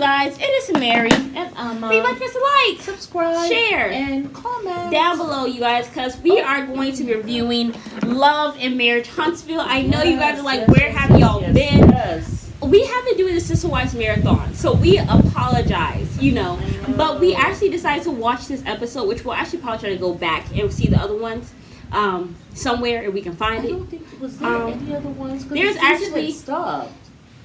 guys? It is Mary. And Remember to like, subscribe, share, and comment down below, you guys, because we are going to be reviewing Love and Marriage Huntsville. I know you guys are like, where have y'all been? Yes. We have been doing the Sister Wives Marathon, so we apologize, But we actually decided to watch this episode, which we'll actually probably try to go back and see the other ones somewhere if we can find it. I don't think was there any other ones. There's actually stopped.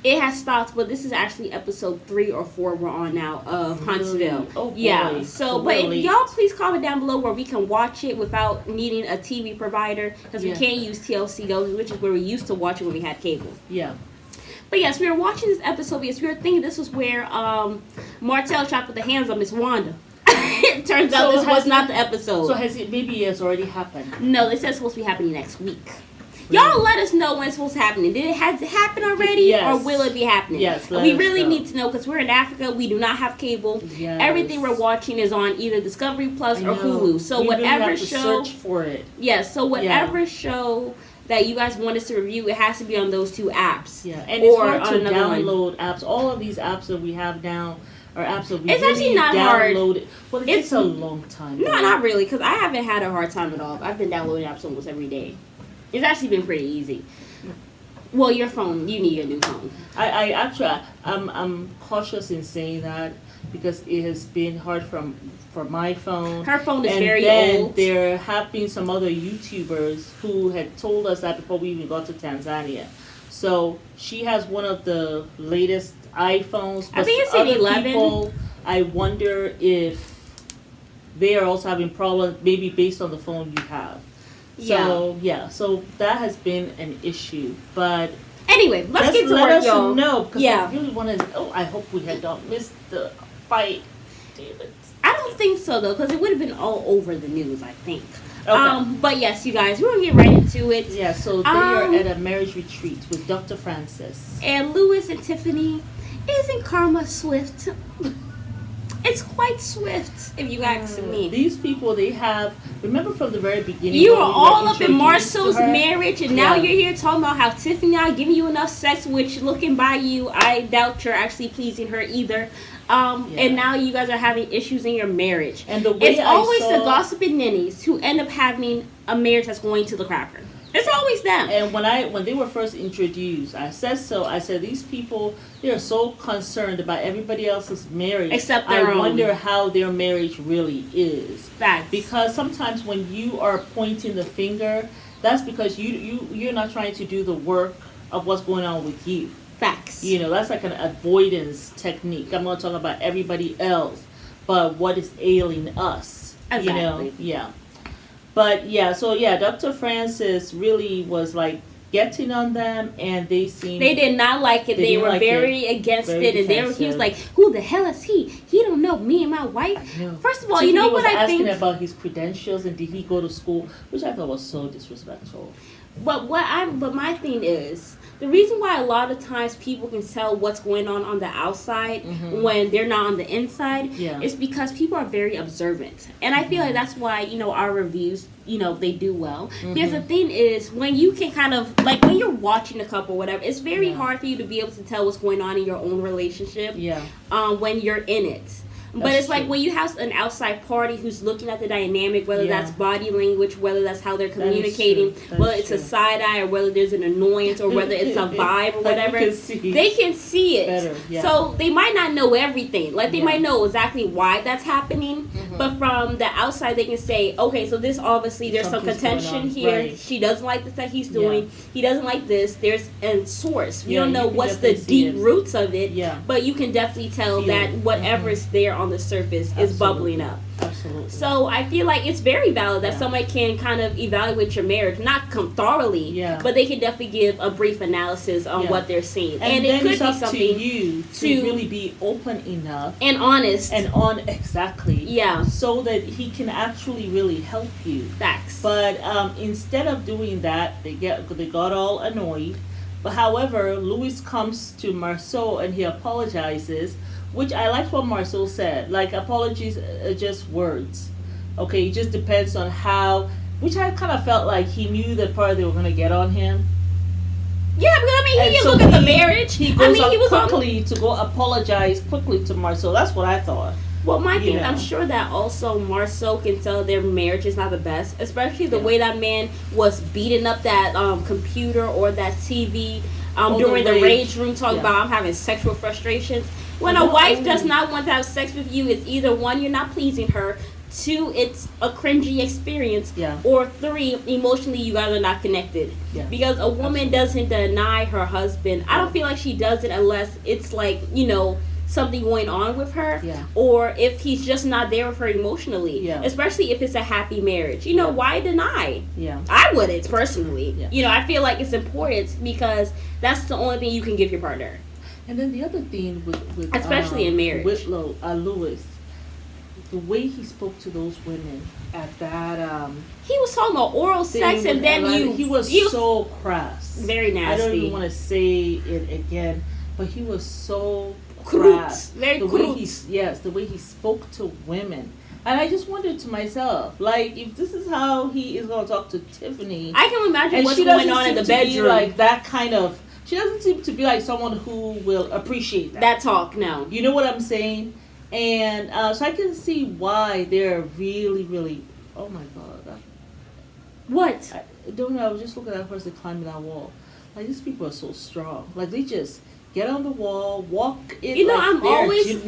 It has stopped, but this is actually episode 3 or 4 we're on now of Huntsville. Oh boy. Yeah. So, but if y'all please comment down below where we can watch it without needing a TV provider, because we can't use TLC, which is where we used to watch it when we had cable. Yeah. But yes, we were watching this episode because we were thinking this was where Martell shot with the hands on Miss Wanda. It turns out this was not the episode. So maybe it's already happened? No, they said it's supposed to be happening next week. Y'all let us know when it's supposed to happen. Did it have to happen already? Yes. Or will it be happening? Yes, we really need to know because we're in Africa. We do not have cable. Yes. Everything we're watching is on either Discovery Plus or Hulu. So we whatever really have to show, search for it. Yes. So whatever show that you guys want us to review, it has to be on those 2 apps. Yeah, and it's hard to download apps. All of these apps that we have now are apps that we it's really actually not downloaded. hard. Well, it takes a long time. No, not really, because I haven't had a hard time at all. I've been downloading apps almost every day. It's actually been pretty easy. Well, your phone, you need a new phone. I'm cautious in saying that because it has been hard for my phone. Her phone is and very then old. There have been some other YouTubers who had told us that before we even got to Tanzania. So she has one of the latest iPhones. I think it's an 11. People, I wonder if they are also having problems, maybe based on the phone you have. So so that has been an issue, but anyway, let's get to let work, us y'all. know because I really want to. Oh, I hope we had not missed the fight, David. I don't think so though, because it would have been all over the news. I think. Okay. But yes, you guys, we're gonna get right into it. Yeah. So they are at a marriage retreat with Dr. Francis and Lewis and Tiffany. Isn't karma swift? It's quite swift, if you ask me. These people, they have. Remember from the very beginning. You were all up in Marcel's marriage, and now you're here talking about how Tiffany not giving you enough sex, which looking by you, I doubt you're actually pleasing her either. And now you guys are having issues in your marriage. And the way it's always the gossiping ninnies who end up having a marriage that's going to the cracker. It's always them. And when they were first introduced, I said these people, they are so concerned about everybody else's marriage except their own. I wonder how their marriage really is. Facts. Because sometimes when you are pointing the finger, that's because you're not trying to do the work of what's going on with you. Facts. That's like an avoidance technique. I'm not talking about everybody else, but what is ailing us. Exactly. Yeah. But Dr. Francis really was like getting on them, and they did not like it. They were very against it, and he was like, "Who the hell is he? He don't know me and my wife." First of all, you know what I think? He was asking about his credentials and did he go to school, which I thought was so disrespectful. But my thing is, the reason why a lot of times people can tell what's going on the outside when they're not on the inside is because people are very observant. And I feel like that's why, our reviews, they do well. Because the thing is, when you can kind of, like when you're watching a couple or whatever, it's very hard for you to be able to tell what's going on in your own relationship when you're in it. But it's like when you have an outside party who's looking at the dynamic, whether that's body language, whether that's how they're communicating, whether it's a side eye or whether there's an annoyance or whether it's a vibe or whatever, they can see it. Better, So they might not know everything. Like they might know exactly why that's happening, but from the outside they can say, okay, so this obviously there's some contention here. Right. She doesn't like this that he's doing. He doesn't like this. There's a source. We don't know what's the deep roots of it, but you can definitely tell that whatever is there on the surface is bubbling up. Absolutely. So I feel like it's very valid that somebody can kind of evaluate your marriage, not thoroughly, but they can definitely give a brief analysis on what they're seeing. And it could be something to you to really be open enough and honest exactly. Yeah. So that he can actually really help you. Facts. But instead of doing that, they got all annoyed. But however, Louis comes to Marceau and he apologizes, which I liked what Marceau said. Like, apologies are just words. Okay, it just depends on how, which I kind of felt like he knew that part they were going to get on him. Yeah, because I mean, he And didn't so look at the marriage. He goes he was quickly to go apologize quickly to Marcel. That's what I thought. Well, my thing, I'm sure that also Marcel can tell their marriage is not the best, especially the way that man was beating up that computer or that TV during the rage room, talking about I'm having sexual frustrations. When a wife does not want to have sex with you, it's either one, you're not pleasing her, two, it's a cringy experience, or three, emotionally you guys are not connected. Because a woman doesn't deny her husband. I don't feel like she does it unless it's like, something going on with her, or if he's just not there with her emotionally, especially if it's a happy marriage. Why deny? I wouldn't personally. I feel like it's important because that's the only thing you can give your partner. And then the other thing with especially in marriage, with Louis, the way he spoke to those women at that he was talking about oral sex, and then he was so crass, very nasty. I don't even want to say it again, but he was so crass. Very crude. The way he spoke to women. And I just wondered to myself, like, if this is how he is going to talk to Tiffany, I can imagine what's going on in the bedroom. Like that kind of, she doesn't seem to be like someone who will appreciate that talk. No, you know what I'm saying? And so I can see why they're really, really. Oh my God! What? I don't know. I was just looking at that person climbing that wall. Like, these people are so strong. Like, they just get on the wall, walk in. I'm always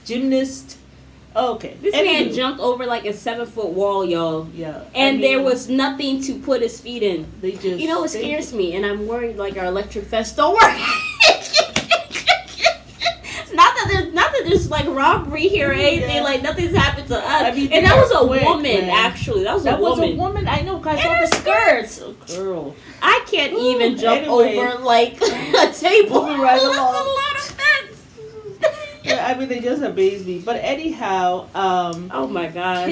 gymnast. Okay. This man jumped over like a 7-foot wall, y'all. Yeah. And there was nothing to put his feet in. They just. It scares me, and I'm worried like our electric fence don't work. Not that there's like robbery here or anything. Like nothing's happened to us. And that was a woman, actually. That was a woman. I know, guys. And her skirts. Oh, girl. I can't even jump over like a table. Right along. That's a lot of fence. They just amaze me. But anyhow, oh my God.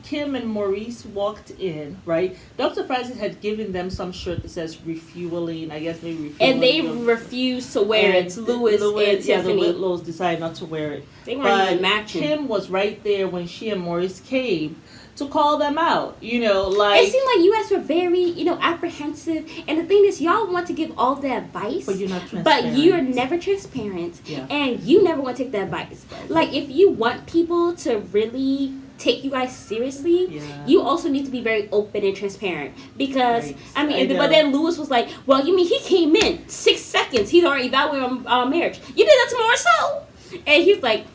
Kim and Maurice walked in, right? Dr. Francis had given them some shirt that says refueling, I guess maybe refueling. And they refused to wear it. Louis and Tiffany. The Whitlows decided not to wear it. They weren't even matching. Kim was right there when she and Maurice came to call them out, like... It seemed like you guys were very, apprehensive. And the thing is, y'all want to give all the advice. But you're not transparent. But you're never transparent. Yeah. And you never want to take the advice. Right. Like, if you want people to really take you guys seriously, you also need to be very open and transparent. Because, but then Louis was like, well, you mean he came in 6 seconds. He's already evaluating marriage. You did that to Marcel. And he's like...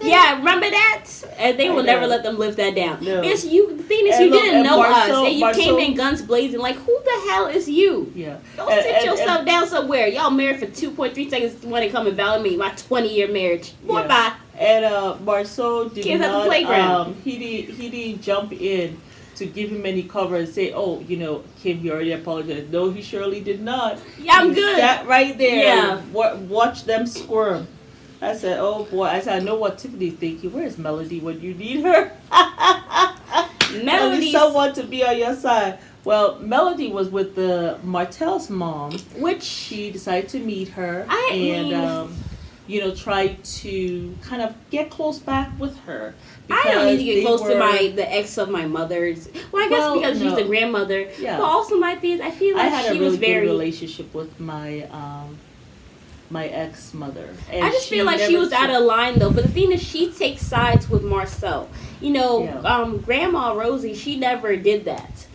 Yeah, remember that? And they will never let them live that down. No. The thing is, you didn't know us, and you came in guns blazing. Like, who the hell is you? Yeah. Go sit yourself down somewhere. Y'all married for 2.3 seconds when they come and validate my 20-year marriage. Boy, bye. And Marceau did Kids not. At the playground. He didn't jump in to give him any cover and say, "Oh, Kim, he already apologized." No, he surely did not. Yeah, I'm good. Sat right there. Yeah. Watch them squirm. I said, "Oh boy!" I know what Tiffany's thinking. Where's Melody when you need her? Melody, someone to be on your side. Well, Melody was with the Martel's mom, which she decided to meet her try to kind of get close back with her. I don't need to get close to the ex of my mother's. Well, I guess because she's the grandmother. Yeah. But also my thing is, I feel like I had she a really was very good relationship with my my ex-mother. And I just feel like she was out of line, though. But the thing is, she takes sides with Marcel. Grandma Rosie, she never did that.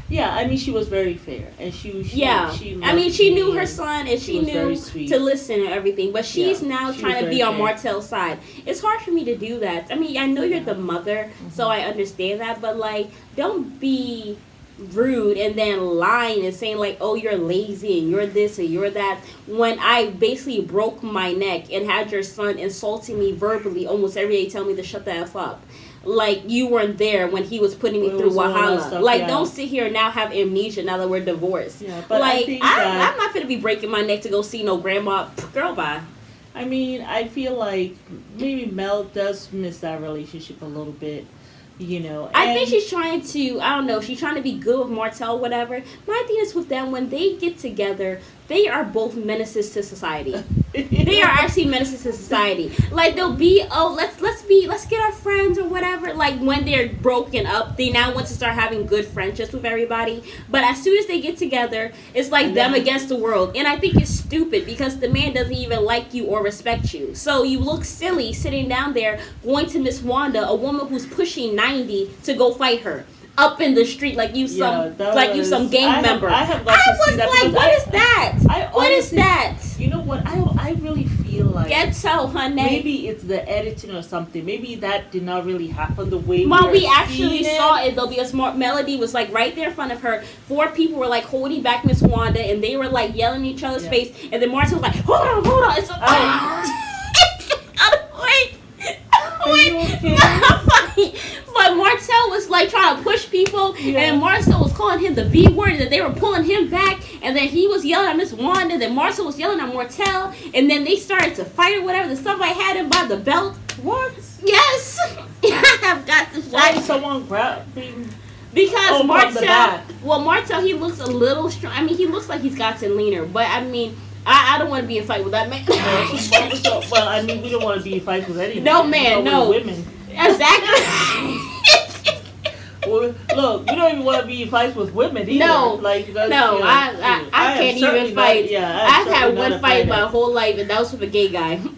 Yeah, she was very fair. And she knew her son, and she knew to listen and everything. But she's now trying to be on Martel's side. It's hard for me to do that. I know you're the mother, so I understand that. But, don't be rude and then lying and saying oh, you're lazy and you're this and you're that, when I basically broke my neck and had your son insulting me verbally almost every day, telling me to shut the F up. You weren't there when he was putting me through Wahala. Don't sit here and now have amnesia now that we're divorced. Yeah, but I'm not going to be breaking my neck to go see no grandma. Girl, bye. I feel like maybe Mel does miss that relationship a little bit. I think she's trying to, she's trying to be good with Martel, whatever. My thing is with them, when they get together, they are both menaces to society. They are actually menaces to society. They'll be, let's let's get our friends or whatever. Like when they're broken up, they now want to start having good friendships with everybody. But as soon as they get together, it's like them against the world. And I think it's stupid because the man doesn't even like you or respect you. So you look silly sitting down there going to Miss Wanda, a woman who's pushing 90, to go fight her up in the street like you some gang member. I have got to see that. Like, what is that? What is that? You know what? I really feel like Ghetto, honey. Maybe it's the editing or something. Maybe that did not really happen the way we actually saw it though, because Melody was like right there in front of her. 4 people were like holding back Miss Wanda, and they were like yelling in each other's face. And then Marcia was like, "Hold on!" It's But Marcel was like trying to push people, and Marcel was calling him the B word, and they were pulling him back, and then he was yelling at Miss Wanda, and then Marcel was yelling at Martel, and then they started to fight or whatever. Then somebody had him by the belt. What? Yes. I have got to. Why did someone grab him? Because Martel, he looks a little strong. I mean, he looks like he's gotten leaner, but I mean, I don't want to be in a fight with that man. Well, I mean, we don't want to be in fights with anyone. No, man, no. Women. Exactly. Well, look, you don't even want to be in fights with women either. No, I can't even fight. I've had one fight my whole life, and that was with a gay guy. And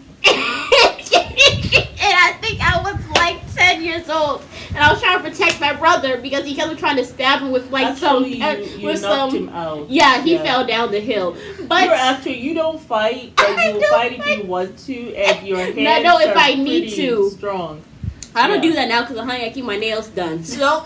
I think I was like 10 years old, and I was trying to protect my brother because he kept trying to stab him with like knocked him out. Yeah, he fell down the hill. But you don't fight. You will fight if you want to, and your hands if I need to. Strong. I don't do that now because I keep my nails done. So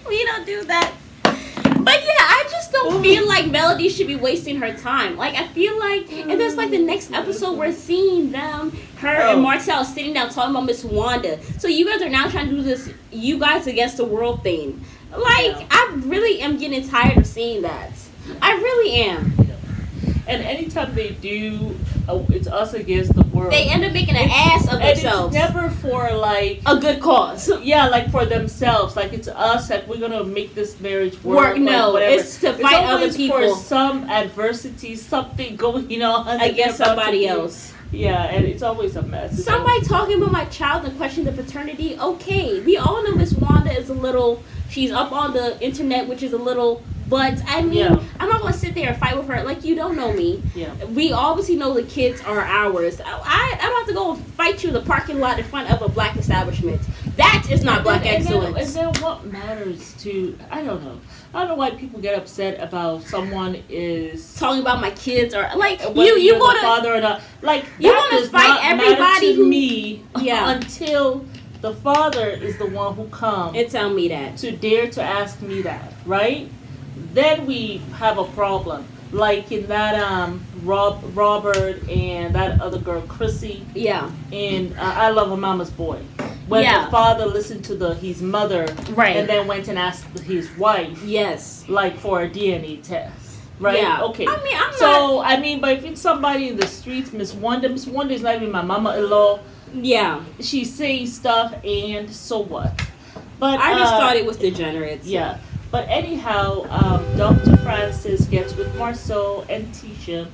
we don't do that. But yeah, I just don't feel like Melody should be wasting her time. Like, I feel like, and there's like the next episode we're seeing her and Marcel sitting down talking about Miss Wanda. So you guys are now trying to do this you guys against the world thing. Like, I really am getting tired of seeing that. I really am. And anytime they do, it's us against the world. They end up making an ass of themselves. It's never for like a good cause. Yeah, like for themselves. Like it's us. Like we're gonna make this marriage work. No, it's to fight other people for some adversity, something going on against somebody else. Yeah, and it's always a mess. Somebody talking about my child and questioning the paternity. Okay, we all know Miss Wanda is a little. She's up on the internet, which is a little. But, I mean, I'm not going to sit there and fight with her. Like, you don't know me. Yeah. We obviously know the kids are ours. I don't have to go and fight you in the parking lot in front of a black establishment. That is not black excellence. And then what matters to... I don't know. I don't know why people get upset about someone is... talking about my kids or... Like, you want to... father or not. Like, you want to fight everybody to me until... the father is the one who comes... and tell me that. To dare to ask me that. Right? Then we have a problem, like in that Robert and that other girl Chrissy. Yeah. And I Love a Mama's Boy. When the father listened to his mother, right, and then went and asked his wife, yes, like for a DNA test, right? Yeah. Okay. I mean, but if it's somebody in the streets, Miss Wanda is not even my mama-in-law. Yeah. She's saying stuff, and so what? But I just thought it was degenerate. Yeah. But anyhow, Dr. Francis gets with Marceau and Tisha,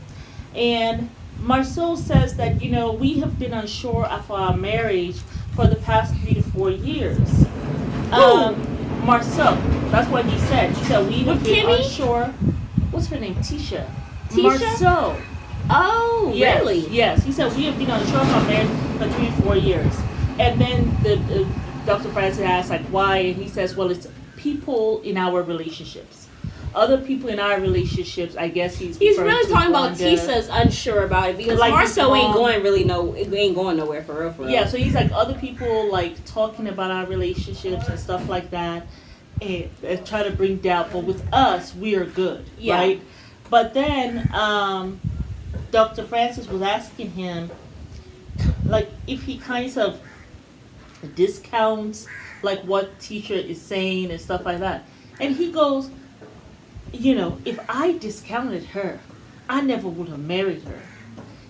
and Marceau says that, we have been unsure of our marriage for the past 3 to 4 years. Marceau, that's what he said. He said, we have been unsure. What's her name? Tisha? Marceau. Oh, yes, really? Yes. He said, we have been unsure of our marriage for 3 to 4 years. And then the Dr. Francis asked, like, why? And he says, well, it's people in our relationships. Other people in our relationships, I guess he's really talking about Tisha's unsure about it because like Marceau ain't going nowhere for real. Yeah, so he's like other people like talking about our relationships and stuff like that and try to bring doubt, but with us we are good, right? But then Dr. Francis was asking him like if he kind of discounts like what teacher is saying and stuff like that. And he goes, if I discounted her, I never would have married her.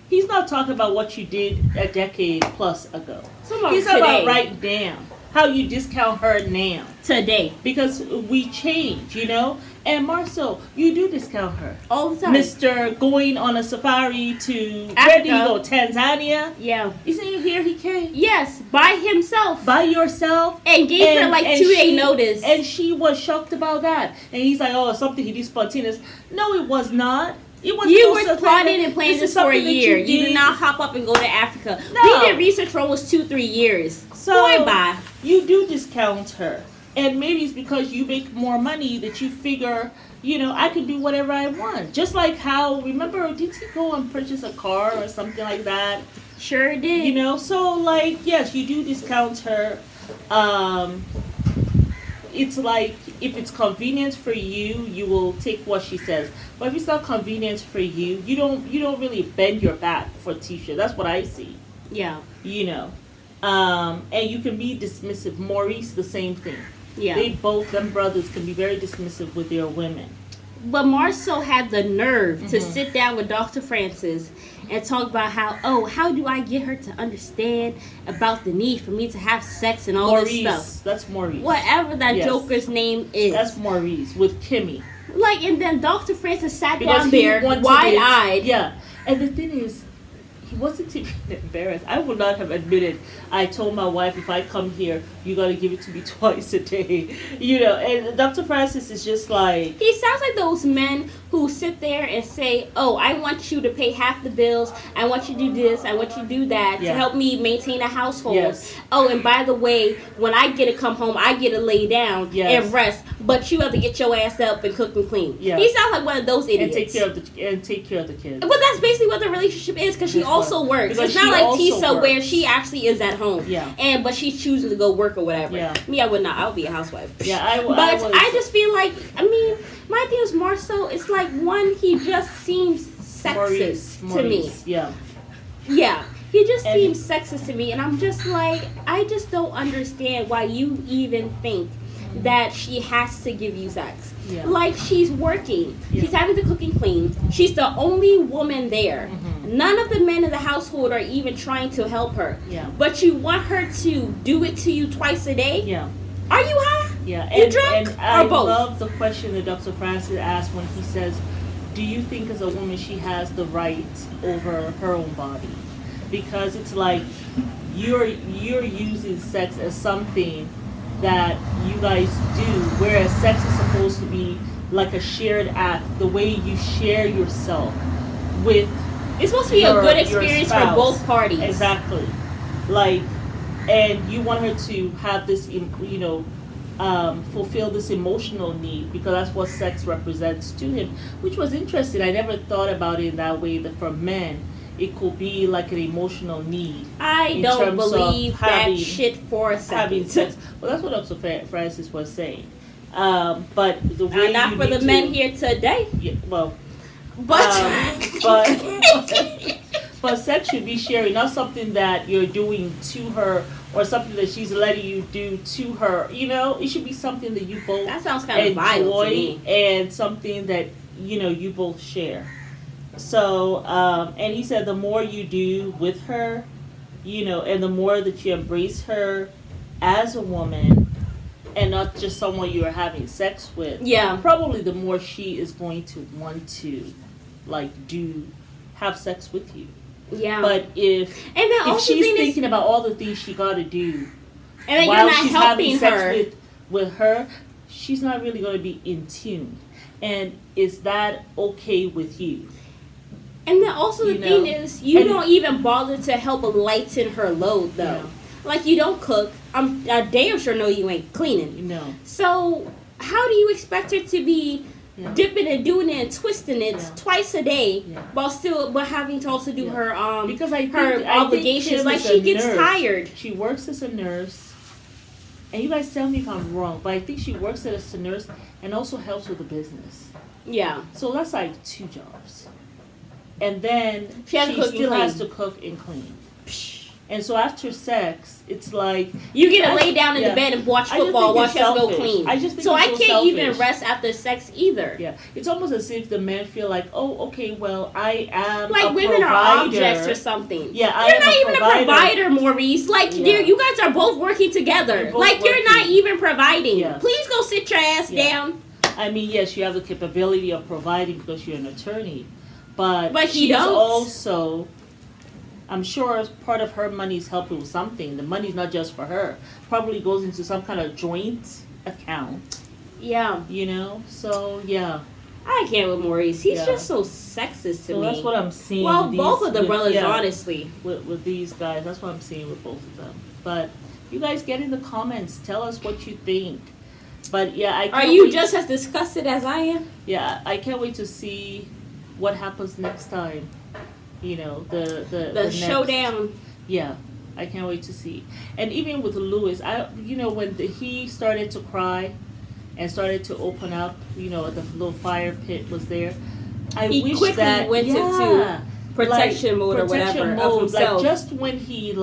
He's not talking about what you did a decade plus ago. He's talking about right now. how you discount her now. Today. Because we change, you know? And Marcel, you do discount her. All the time. Mr. going on a safari to, Africa. where did he go? Tanzania? Yeah. Isn't he here? He came? Yes, by himself. By yourself? And gave her like 2-day notice. And she was shocked about that. And he's like, oh, something he did spontaneous. No, it was not. You were plotting and planning this for a year. You did not hop up and go to Africa. No. We did research for almost 2-3 years. So boy, bye. You do discount her. And maybe it's because you make more money that you figure, you know, I can do whatever I want. Just like how, remember, did he go and purchase a car or something like that? Sure did. You know, so like, yes, you do discount her. It's like, if it's convenient for you, you will take what she says. But if it's not convenient for you, you don't really bend your back for Tisha. That's what I see. Yeah. You know. And you can be dismissive. Maurice, the same thing. Yeah. Them brothers can be very dismissive with their women. But Marcel had the nerve to sit down with Dr. Francis and talk about how do I get her to understand about the need for me to have sex and all Maurice, this stuff. That's Maurice. Whatever that joker's name is. That's Maurice with Kimmy. Like, and then Dr. Francis sat down there, wide-eyed. Yeah. And the thing is, he wasn't even embarrassed. I would not have admitted. I told my wife, if I come here, you got to give it to me twice a day. You know, and Dr. Francis is just like... He sounds like those men who sit there and say, oh, I want you to pay half the bills. I want you to do this. I want you to do that to help me maintain a household. Yes. Oh, and by the way, when I get to come home, I get to lay down and rest. But you have to get your ass up and cook and clean. Yeah. He sounds like one of those idiots. And take care of the kids. But that's basically what the relationship is, because she also works. Because it's not like Tisa where she actually is at home. Yeah. But she's choosing to go work or whatever. Yeah. Me, I would not. I would be a housewife. Yeah, I just feel like, I mean, my thing is more so, it's like, one, he just seems sexist to me. Yeah. Yeah. He just seems sexist to me, and I'm just like, I just don't understand why you even think that she has to give you sex. Yeah. Like, she's working. Yeah. She's having to cook and clean. She's the only woman there. Mm-hmm. None of the men in the household are even trying to help her. Yeah. But you want her to do it to you twice a day? Yeah. Are you high? Yeah. You drunk? And I both? love the question that Dr. Francis asked when he says, do you think as a woman she has the right over her own body? Because it's like you're using sex as something that you guys do, whereas sex is supposed to be like a shared act, the way you share yourself with it's supposed to be a good experience for both parties. Exactly. Like, and you want her to have this, you know, fulfill this emotional need, because that's what sex represents to him, which was interesting. I never thought about it in that way, that for men it could be like an emotional need. I don't believe that shit for a second. Having sex. Well, that's what Dr. Francis was saying. But the way not for the men here today. Yeah, well, but but sex should be sharing, not something that you're doing to her or something that she's letting you do to her. You know, it should be something that you both that sounds kind of violent to me. And something that you both share. So, and he said the more you do with her, and the more that you embrace her as a woman and not just someone you are having sex with, probably the more she is going to want to, have sex with you. Yeah. But if she's thinking about all the things she got to do, and then while you're not she's helping having her sex with her, she's not really going to be in tune. And is that okay with you? And then also the thing is, you don't even bother to help lighten her load, though. Yeah. Like, you don't cook. I damn sure know you ain't cleaning. No. So how do you expect her to be dipping and doing it and twisting it twice a day while having to also do her because her obligations? Like, she gets tired. She works as a nurse, and you guys tell me if I'm wrong, but I think she works as a nurse and also helps with the business. Yeah. So that's like 2 jobs. And then she still has to cook and clean. And so after sex, it's like you get to lay down in the bed and watch football, watch us go clean. I just think so I so can't selfish. even rest after sex either. Yeah, it's almost as if the men feel like, oh, okay, well, I am like a women provider. are objects or something. Yeah, you're not even a provider, Maurice. Like you guys are both working together. Like you're not even providing. Yeah. Please go sit your ass down. I mean, yes, you have the capability of providing because you're an attorney, but she's also, I'm sure part of her money is helping with something. The money's not just for her. Probably goes into some kind of joint account. Yeah. You know? So, yeah. I can't with Maurice. He's just so sexist to me. That's what I'm seeing. Well, both of the brothers, honestly. With these guys. That's what I'm seeing with both of them. But you guys get in the comments. Tell us what you think. But, yeah, I can't Are you just as disgusted as I am? Yeah, I can't wait to see what happens next time. You know, the showdown. Yeah, I can't wait to see. And even with Lewis, when he started to cry and started to open up, the little fire pit was there. He wish that went into protection mode or whatever of himself. Like just when he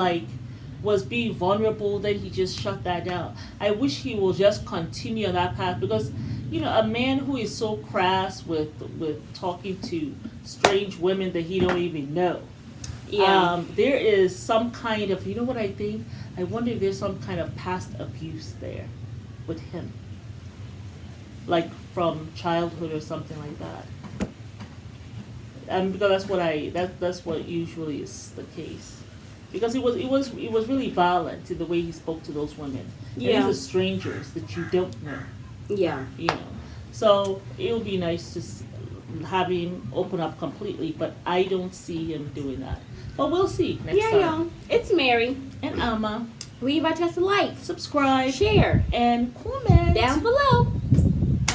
was being vulnerable, then he just shut that down. I wish he will just continue on that path because a man who is so crass with talking to strange women that he don't even know. Yeah. There is some kind of, what I think? I wonder if there's some kind of past abuse there with him. Like from childhood or something like that. And because that's what usually is the case. Because it was really violent in the way he spoke to those women. Yeah. And these are strangers that you don't know. Yeah. So it'll be nice to have him open up completely, but I don't see him doing that. But we'll see next time. Yeah, it's Mary. And Alma. We invite you to like, subscribe, share, and comment down below.